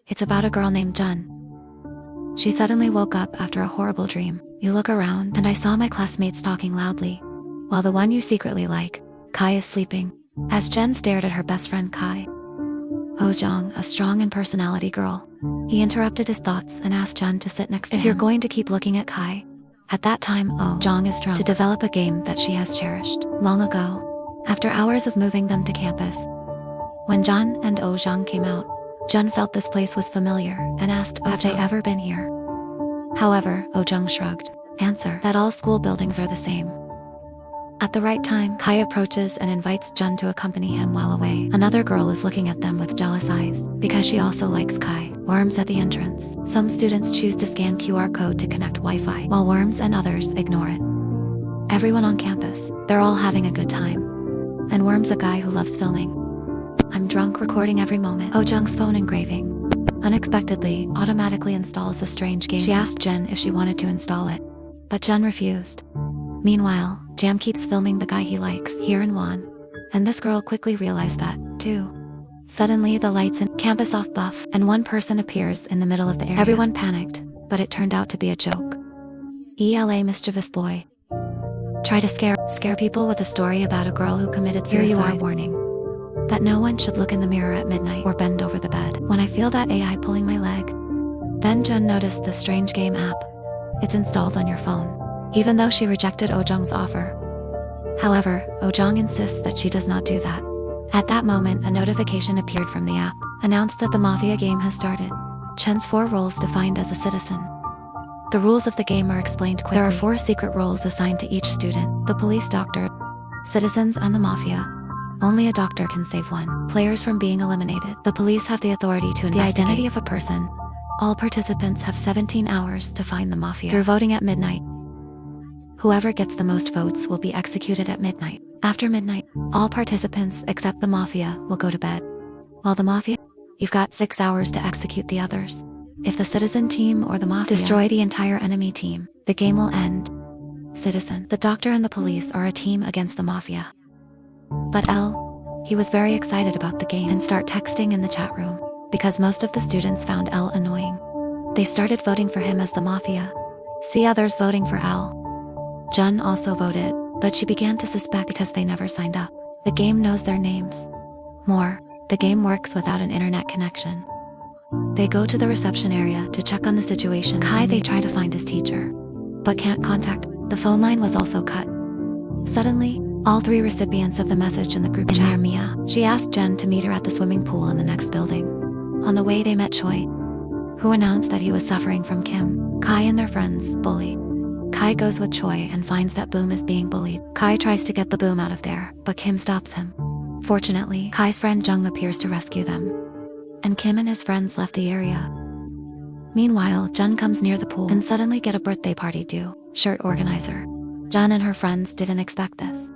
It's about a girl named Jun. She suddenly woke up after a horrible dream. You look around, and I saw my classmates talking loudly, while the one you secretly like, Kai, is sleeping. As Jen stared at her best friend Kai, Oh Jong, a strong and personality girl. He interrupted his thoughts and asked Jun to sit next to him. If you're going to keep looking at Kai. At that time, Oh Jong is drunk to develop a game that she has cherished long ago, after hours of moving them to campus. When Jun and Oh Jong came out, Jun felt this place was familiar and asked, have they ever been here? However, Oh Jung shrugged, answer that all school buildings are the same. At the right time, Kai approaches and invites Jun to accompany him while away. Another girl is looking at them with jealous eyes, because she also likes Kai. Worms at the entrance. Some students choose to scan QR code to connect Wi-Fi, while Worms and others ignore it. Everyone on campus, they're all having a good time. And Worms, a guy who loves filming. I'm drunk, recording every moment. Oh Jung's phone engraving unexpectedly automatically installs a strange game. She asked Jen if she wanted to install it, but Jun refused. Meanwhile, Jam keeps filming the guy he likes, here in Won, and this girl quickly realized that, too. Suddenly the lights in campus off buff, and one person appears in the middle of the area. Everyone panicked, but it turned out to be a joke. ELA mischievous boy. Try to scare people with a story about a girl who committed suicide. Here you are, warning that no one should look in the mirror at midnight or bend over the bed. When I feel that AI pulling my leg. Then Jun noticed the strange game app. It's installed on your phone, even though she rejected Oh Jung's offer. However, Oh Jung insists that she does not do that. At that moment, a notification appeared from the app, announced that the Mafia game has started. Chen's 4 roles defined as a citizen. The rules of the game are explained quickly. There are 4 secret roles assigned to each student: the police, doctor, citizens, and the Mafia. Only a doctor can save one players from being eliminated. The police have the authority to investigate the identity of a person. All participants have 17 hours to find the Mafia through voting at midnight. Whoever gets the most votes will be executed at midnight. After midnight, all participants except the Mafia will go to bed. While the Mafia, you've got 6 hours to execute the others. If the citizen team or the Mafia destroy the entire enemy team, the game will end. Citizens, the doctor and the police are a team against the Mafia. But L, he was very excited about the game and start texting in the chat room, because most of the students found L annoying. They started voting for him as the Mafia. See others voting for L. Jun also voted, but she began to suspect because they never signed up. The game knows their names. More, the game works without an internet connection. They go to the reception area to check on the situation. Kai, they try to find his teacher, but can't contact. The phone line was also cut. Suddenly, all 3 recipients of the message in the group chat. Mia. She asked Jen to meet her at the swimming pool in the next building. On the way they met Choi, who announced that he was suffering from Kim. Kai and their friends bully. Kai goes with Choi and finds that Boom is being bullied. Kai tries to get the Boom out of there, but Kim stops him. Fortunately, Kai's friend Jung appears to rescue them, and Kim and his friends left the area. Meanwhile, Jun comes near the pool and suddenly get a birthday party due. Shirt organizer. Jun and her friends didn't expect this,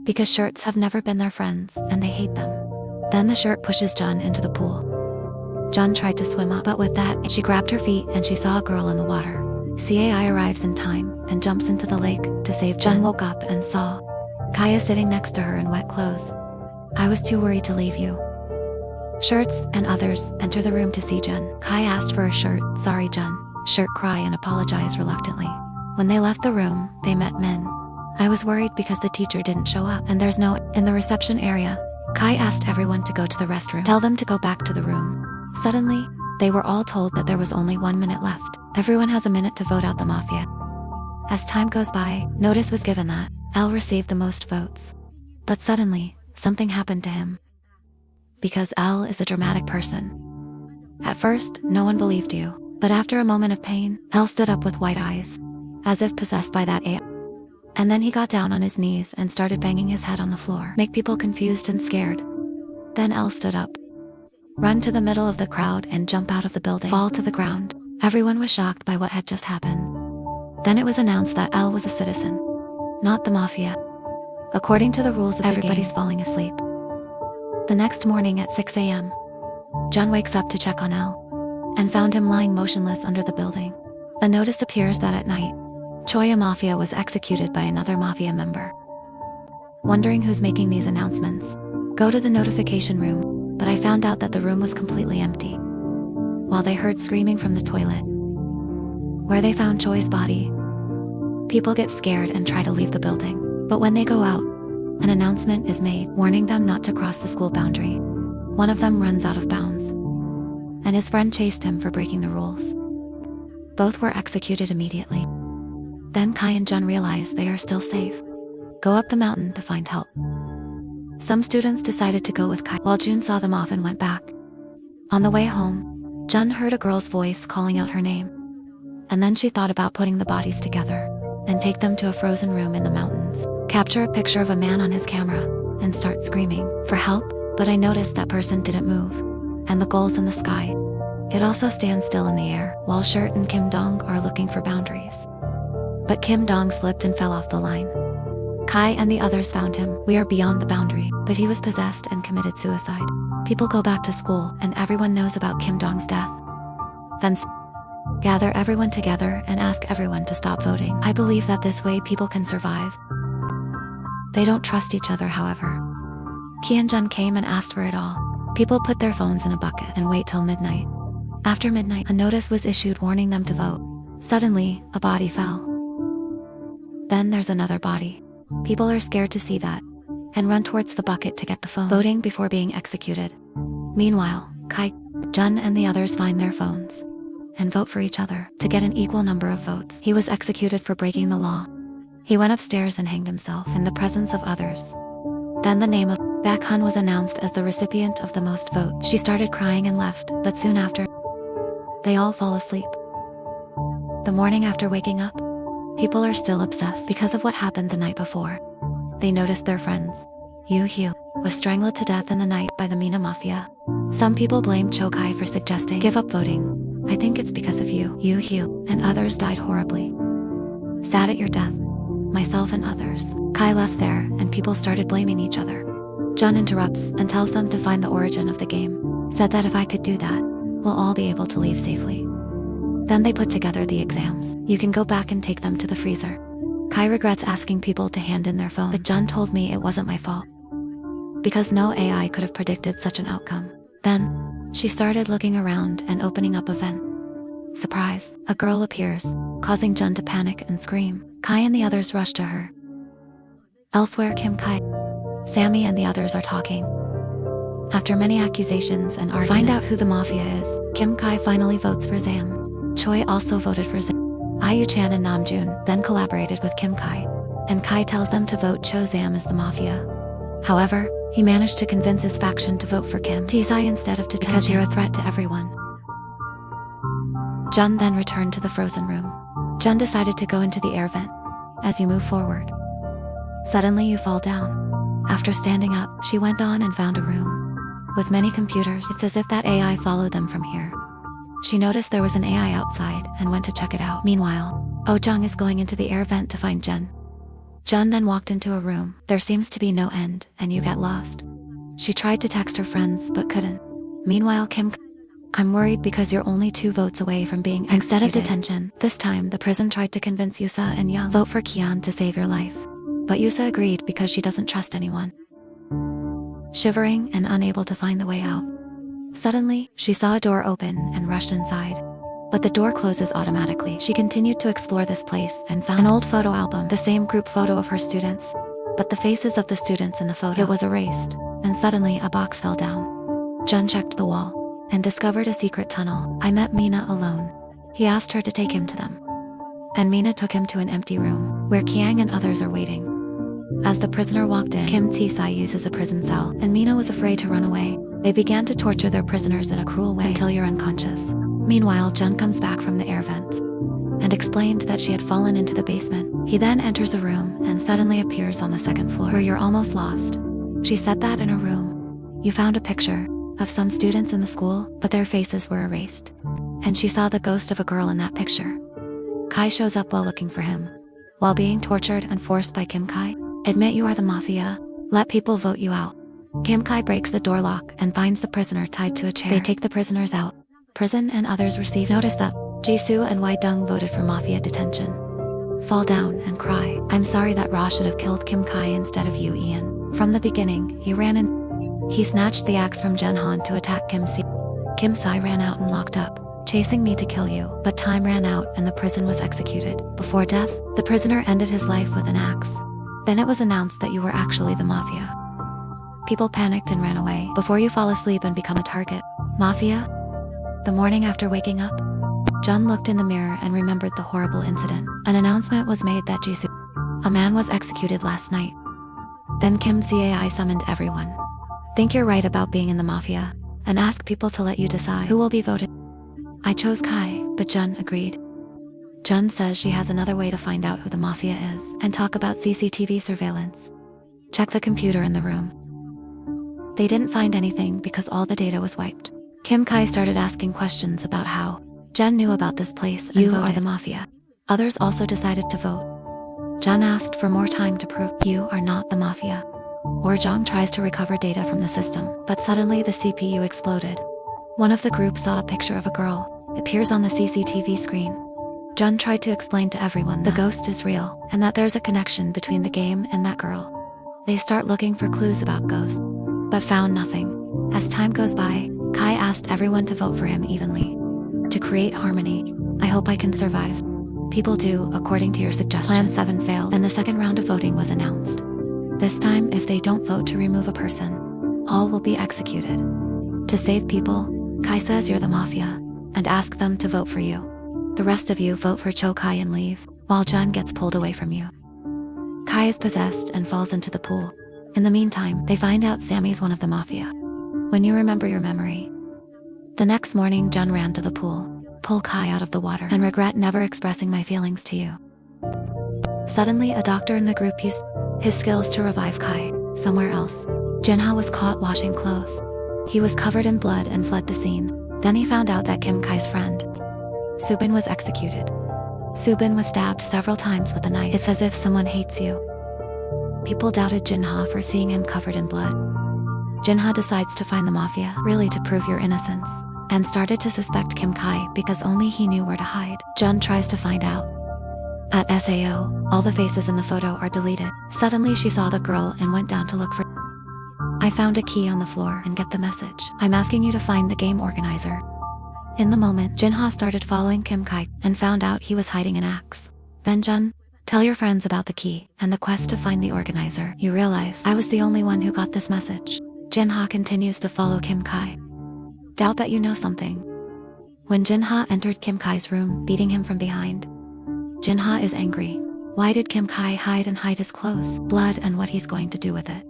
because shirts have never been their friends and they hate them. Then the shirt pushes Jun into the pool. Jun tried to swim up, but with that, she grabbed her feet and she saw a girl in the water. CAI arrives in time and jumps into the lake to save Jun. Woke up and saw Kaya sitting next to her in wet clothes. I was too worried to leave you. Shirts and others enter the room to see Jun. Kai asked for a shirt. Sorry Jun. Shirt cry and apologize reluctantly. When they left the room, they met Min. I was worried because the teacher didn't show up and there's no in the reception area. Kai asked everyone to go to the restroom. Tell them to go back to the room. Suddenly, they were all told that there was only 1 minute left. Everyone has a minute to vote out the Mafia. As time goes by, notice was given that L received the most votes. But suddenly, something happened to him. Because L is a dramatic person. At first, no one believed you, but after a moment of pain, L stood up with white eyes, as if possessed by that AI. And then he got down on his knees and started banging his head on the floor, make people confused and scared. Then L stood up, run to the middle of the crowd and jump out of the building, fall to the ground. Everyone was shocked by what had just happened. Then it was announced that L was a citizen, not the Mafia. According to the rules of everybody's falling asleep. The next morning at 6 a.m., Jun wakes up to check on L, and found him lying motionless under the building. A notice appears that at night, Choya Mafia was executed by another Mafia member. Wondering who's making these announcements, go to the notification room, but I found out that the room was completely empty. while they heard screaming from the toilet, where they found Choi's body. People get scared and try to leave the building, but when they go out, an announcement is made warning them not to cross the school boundary. One of them runs out of bounds, and his friend chased him for breaking the rules. Both were executed immediately. Then Kai and Jun realize they are still safe. Go up the mountain to find help. Some students decided to go with Kai, while Jun saw them off and went back. On the way home, Jun heard a girl's voice calling out her name, and then she thought about putting the bodies together and take them to a frozen room in the mountains, capture a picture of a man on his camera, and start screaming for help. But I noticed that person didn't move, and the goal's in the sky. It also stands still in the air, while Shirt and Kim Dong are looking for boundaries. But Kim Dong slipped and fell off the line. Kai and the others found him. We are beyond the boundary, but he was possessed and committed suicide. People go back to school and everyone knows about Kim Dong's death. Then gather everyone together and ask everyone to stop voting. I believe that this way people can survive. They don't trust each other, however. Ki and Jun came and asked for it all. People put their phones in a bucket and wait till midnight. After midnight, a notice was issued warning them to vote. Suddenly, a body fell. Then there's another body. People are scared to see that and run towards the bucket to get the phone, voting before being executed. Meanwhile, Kai, Jun and the others find their phones and vote for each other to get an equal number of votes. He was executed for breaking the law. He went upstairs and hanged himself in the presence of others. Then the name of Baek Hun was announced as the recipient of the most votes. She started crying and left, but soon after, they all fall asleep. The morning after waking up, people are still obsessed because of what happened the night before. They noticed their friends, Yu Hyu, was strangled to death in the night by the Mina Mafia. Some people blamed Cho Kai for suggesting give up voting. I think it's because of you, Yu Hyu, and others died horribly. Sad at your death, myself and others. Kai left there and people started blaming each other. Jun interrupts and tells them to find the origin of the game. Said that if I could do that, we'll all be able to leave safely. Then they put together the exams. You can go back and take them to the freezer. Kai regrets asking people to hand in their phone, but Jun told me it wasn't my fault, because no AI could have predicted such an outcome. Then, she started looking around and opening up a vent. Surprise, a girl appears, causing Jun to panic and scream. Kai and the others rush to her. Elsewhere, Kim Kai, Sammy and the others are talking. After many accusations and arguments, find out who the mafia is. Kim Kai finally votes for Zam. Choi also voted for Zam. Ayu Chan and Namjoon then collaborated with Kim Kai, and Kai tells them to vote Cho Zam as the mafia. However, he managed to convince his faction to vote for Kim Tae-sai instead of Detention because you're a threat to everyone. Jun then returned to the frozen room. Jun decided to go into the air vent. As you move forward, suddenly you fall down. After standing up, she went on and found a room with many computers. It's as if that AI followed them from here. She noticed there was an AI outside and went to check it out. Meanwhile, Oh Jung is going into the air vent to find Jun. Jun then walked into a room. There seems to be no end, and you get lost. She tried to text her friends, but couldn't. Meanwhile, Kim, I'm worried because you're only 2 votes away from being executed. Instead of detention, this time the prison tried to convince Yusa and Young vote for Kian to save your life. But Yusa agreed because she doesn't trust anyone. Shivering and unable to find the way out, suddenly, she saw a door open and rushed inside. But the door closes automatically. She continued to explore this place and found an old photo album, the same group photo of her students. But the faces of the students in the photo, it was erased, and suddenly a box fell down. Jun checked the wall and discovered a secret tunnel. I met Mina alone. He asked her to take him to them, and Mina took him to an empty room where Kiang and others are waiting. As the prisoner walked in, Kim Tae-sai uses a prison cell, and Mina was afraid to run away. They began to torture their prisoners in a cruel way until you're unconscious. Meanwhile, Jun comes back from the air vents and explained that she had fallen into the basement. He then enters a room and suddenly appears on the 2nd floor where you're almost lost. She said that in a room, you found a picture of some students in the school, but their faces were erased. And she saw the ghost of a girl in that picture. Kai shows up while looking for him. While being tortured and forced by Kim Kai, admit you are the mafia, let people vote you out. Kim Kai breaks the door lock and finds the prisoner tied to a chair. They take the prisoners out. Prison and others receive notice that Jisoo and Wai Dung voted for mafia detention. Fall down and cry. I'm sorry that Ra should have killed Kim Kai instead of you, Ian. From the beginning, he ran in. He snatched the axe from Jen Han to attack Kim Si. Kim Sai ran out and locked up, chasing me to kill you, but time ran out and the prison was executed. Before death, the prisoner ended his life with an axe. Then it was announced that you were actually the mafia. People panicked and ran away before you fall asleep and become a target. Mafia? The morning after waking up, Jun looked in the mirror and remembered the horrible incident. An announcement was made that Jisoo, a man, was executed last night. Then Kim Cai summoned everyone. Think you're right about being in the mafia, and ask people to let you decide who will be voted. I chose Kai, but Jun agreed. Jun says she has another way to find out who the mafia is and talk about CCTV surveillance. Check the computer in the room. They didn't find anything because all the data was wiped. Kim Kai started asking questions about how Jun knew about this place and voted. You are the mafia. Others also decided to vote. Jun asked for more time to prove you are not the mafia. Jong tries to recover data from the system, but suddenly the CPU exploded. One of the group saw a picture of a girl. It appears on the CCTV screen. Jun tried to explain to everyone the ghost is real, and that there's a connection between the game and that girl. They start looking for clues about ghosts, but found nothing. As time goes by, Kai asked everyone to vote for him evenly. To create harmony, I hope I can survive. People do, according to your suggestion. Plan 7 failed, and the second round of voting was announced. This time, if they don't vote to remove a person, all will be executed. To save people, Kai says you're the mafia, and ask them to vote for you. The rest of you vote for Cho Kai and leave, while Jun gets pulled away from you. Kai is possessed and falls into the pool. In the meantime, they find out Sammy's one of the mafia. When you remember your memory. The next morning, Jun ran to the pool, pull Kai out of the water, and regret never expressing my feelings to you. Suddenly, a doctor in the group used his skills to revive Kai somewhere else. Jinha was caught washing clothes. He was covered in blood and fled the scene. Then he found out that Kim Kai's friend, Subin, was executed. Subin was stabbed several times with a knife. It's as if someone hates you. People doubted Jinha for seeing him covered in blood. Jinha decides to find the mafia, really to prove your innocence, and started to suspect Kim Kai because only he knew where to hide. Jun tries to find out. At SAO, all the faces in the photo are deleted. Suddenly she saw the girl and went down to look for. I found a key on the floor and get the message. I'm asking you to find the game organizer. In the moment, Jinha started following Kim Kai and found out he was hiding an axe. Then Jun, tell your friends about the key and the quest to find the organizer. You realize I was the only one who got this message. Jinha continues to follow Kim Kai. Doubt that you know something. When Jinha entered Kim Kai's room, beating him from behind, Jinha is angry. Why did Kim Kai hide his clothes, blood, and what he's going to do with it?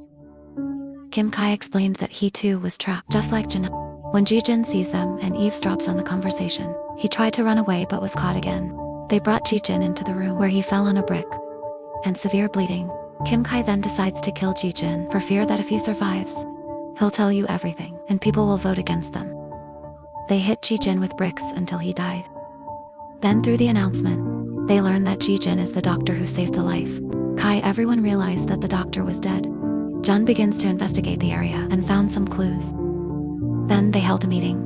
Kim Kai explained that he too was trapped, just like Jinha. When Jijin sees them and eavesdrops on the conversation, he tried to run away but was caught again. They brought Jijin into the room where he fell on a brick and severe bleeding. Kim Kai then decides to kill Jijin for fear that if he survives, he'll tell you everything and people will vote against them. They hit Jijin with bricks until he died. Then through the announcement, they learn that Jijin is the doctor who saved the life. Everyone realized that the doctor was dead. Jun begins to investigate the area and found some clues. Then they held a meeting,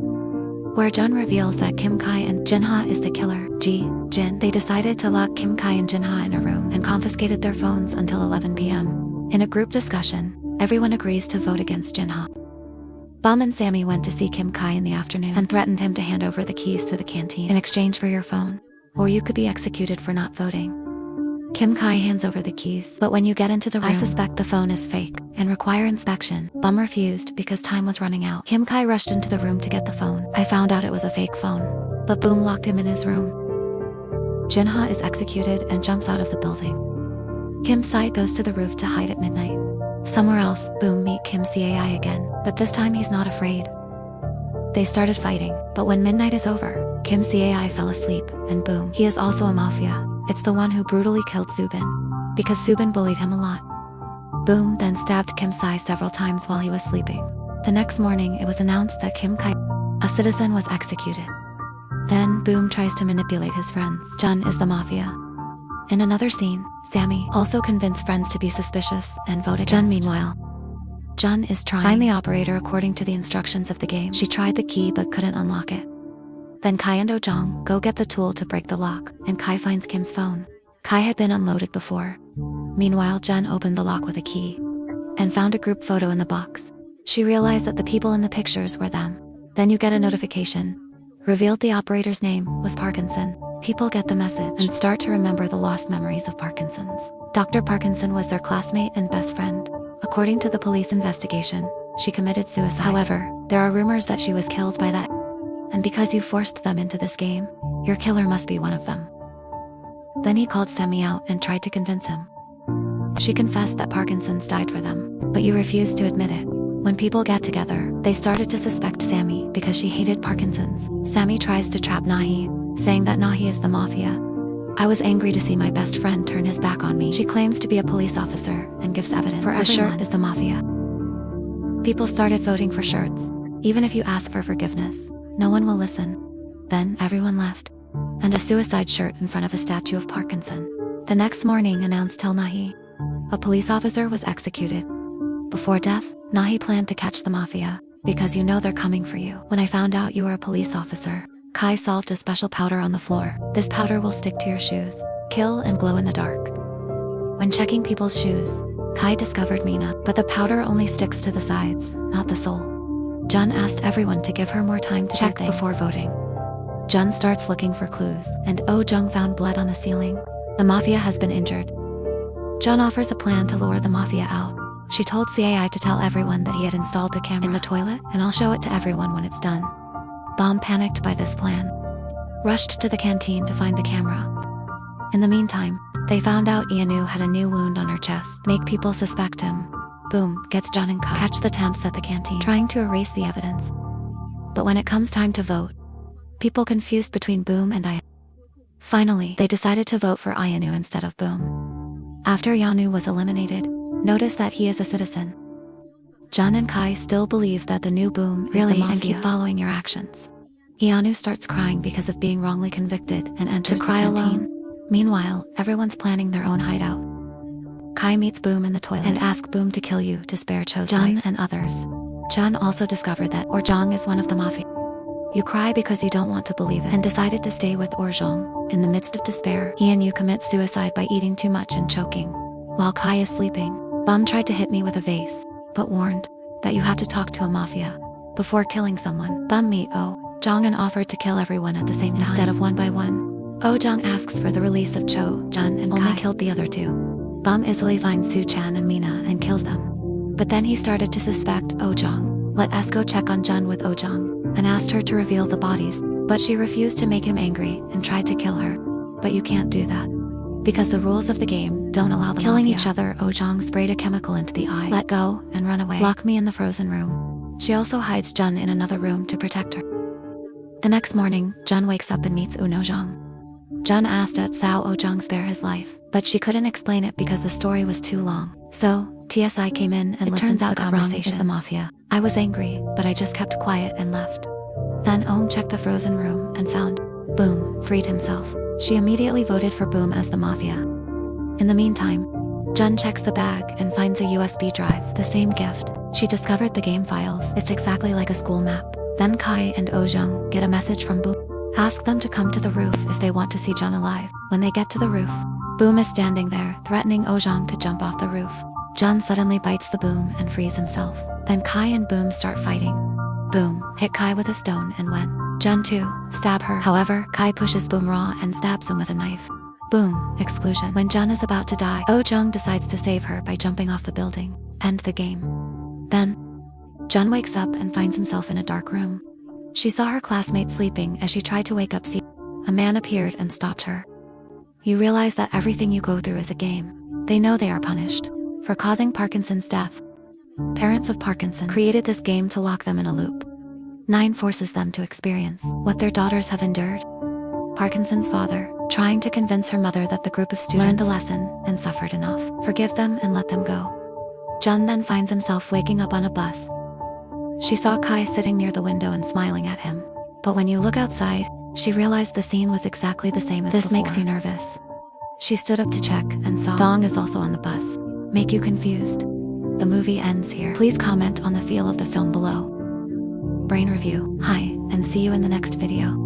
where Jun reveals that Kim Kai and Jinha is the killer. Jin. They decided to lock Kim Kai and Jinha in a room and confiscated their phones until 11 p.m. In a group discussion, everyone agrees to vote against Jinha. Bum and Sammy went to see Kim Kai in the afternoon and threatened him to hand over the keys to the canteen in exchange for your phone, or you could be executed for not voting. Kim Kai hands over the keys, but when you get into the room, I suspect the phone is fake and require inspection. Bum refused because time was running out. Kim Kai rushed into the room to get the phone. I found out it was a fake phone, but Boom locked him in his room. Jinha is executed and jumps out of the building. Kim Sai goes to the roof to hide at midnight. Somewhere else, Boom meet Kim Cai again, but this time he's not afraid. They started fighting, but when midnight is over, Kim Cai fell asleep, and Boom, he is also a mafia. It's the one who brutally killed Subin, because Subin bullied him a lot. Boom then stabbed Kim Sai several times while he was sleeping. The next morning, it was announced that Kim Kai, a citizen, was executed. Then Boom tries to manipulate his friends. Jun is the mafia. In another scene, Sammy also convinced friends to be suspicious and vote against Jun. Meanwhile, Jun is trying to find the operator according to the instructions of the game. She tried the key but couldn't unlock it. Then Kai and Ojong go get the tool to break the lock, and Kai finds Kim's phone. Kai had been unloaded before. Meanwhile, Jun opened the lock with a key and found a group photo in the box. She realized that the people in the pictures were them. Then you get a notification. Revealed the operator's name was Parkinson. People get the message and start to remember the lost memories of Parkinson's. Dr. Parkinson was their classmate and best friend. According to the police investigation, she committed suicide. However, there are rumors that she was killed by that. And because you forced them into this game, your killer must be one of them. Then he called Sammy out and tried to convince him. She confessed that Parkinson's died for them, but you refused to admit it. When people get together, they started to suspect Sammy because she hated Parkinson's. Sammy tries to trap Nahi, saying that Nahi is the mafia. I was angry to see my best friend turn his back on me. She claims to be a police officer and gives evidence. For the shirt is the mafia. People started voting for shirts. Even if you ask for forgiveness, no one will listen. Then everyone left. And a suicide shirt in front of a statue of Parkinson. The next morning announced Tell Nahi. A police officer was executed. Before death, Nahi planned to catch the mafia, because you know they're coming for you. When I found out you were a police officer, Kai solved a special powder on the floor. This powder will stick to your shoes, kill and glow in the dark. When checking people's shoes, Kai discovered Mina, but the powder only sticks to the sides, not the sole. Jun asked everyone to give her more time to check before voting. Jun starts looking for clues, and Oh Jung found blood on the ceiling. The mafia has been injured. Jun offers a plan to lure the mafia out. She told CAI to tell everyone that he had installed the camera in the toilet, and I'll show it to everyone when it's done. Bomb, panicked by this plan, rushed to the canteen to find the camera. In the meantime, they found out Ianu had a new wound on her chest, make people suspect him. Boom gets Jun and Kai catch the temps at the canteen, trying to erase the evidence. But when it comes time to vote, people confused between Boom and Ianu. Finally, they decided to vote for Ianu instead of Boom. After Ianu was eliminated, notice that he is a citizen. Jun and Kai still believe that the new Boom is the mafia and keep following your actions. Ianu starts crying because of being wrongly convicted and enters the canteen. Meanwhile, everyone's planning their own hideout. Kai meets Boom in the toilet and asks Boom to kill you to spare Cho's life and others. Jun also discovered that Orjong is one of the mafia. You cry because you don't want to believe it and decided to stay with Orjong. In the midst of despair, Ianu commits suicide by eating too much and choking. While Kai is sleeping, Bum tried to hit me with a vase, but warned that you have to talk to a mafia before killing someone. Bum meet Oh Jong and offered to kill everyone at the same time instead of one by one. Oh Jong asks for the release of Cho, Jun, and only killed the other two. Bum easily finds Su Chan and Mina and kills them. But then he started to suspect Oh Jong. Let us go check on Jun with Oh Jong and asked her to reveal the bodies, but she refused to make him angry and tried to kill her. But you can't do that, because the rules of the game don't allow the killing each other. Oh Jong sprayed a chemical into the eye. Let go and run away. Lock me in the frozen room. She also hides Jun in another room to protect her. The next morning, Jun wakes up and meets Uno Jong. Jun asked at Sao Oh Jong spare his life, but she couldn't explain it because the story was too long. So, TSI came in and listened to the conversation. Is the mafia. I was angry, but I just kept quiet and left. Then Ohm checked the frozen room and found Boom freed himself. She immediately voted for Boom as the mafia. In the meantime, Jun checks the bag and finds a USB drive, the same gift. She discovered the game files. It's exactly like a school map. Then Kai and Oh Jung get a message from Boom. Ask them to come to the roof if they want to see Jun alive. When they get to the roof, Boom is standing there, threatening Oh Jung to jump off the roof. Jun suddenly bites the Boom and frees himself. Then Kai and Boom start fighting. Boom hit Kai with a stone and went. Jun too stab her. However, Kai pushes Boom raw and stabs him with a knife. Boom exclusion. When Jun is about to die, Oh Jung decides to save her by jumping off the building. End the game. Then, Jun wakes up and finds himself in a dark room. She saw her classmate sleeping as she tried to wake up. A man appeared and stopped her. You realize that everything you go through is a game. They know they are punished for causing Parkinson's death. Parents of Parkinson created this game to lock them in a loop. 9 forces them to experience what their daughters have endured. Parkinson's father, trying to convince her mother that the group of students learned the lesson and suffered enough. Forgive them and let them go. Jun then finds himself waking up on a bus. She saw Kai sitting near the window and smiling at him. But when you look outside, she realized the scene was exactly the same as before. This makes you nervous. She stood up to check and saw Dong is also on the bus. Make you confused. The movie ends here. Please comment on the feel of the film below. Brain Review. Hi, and see you in the next video.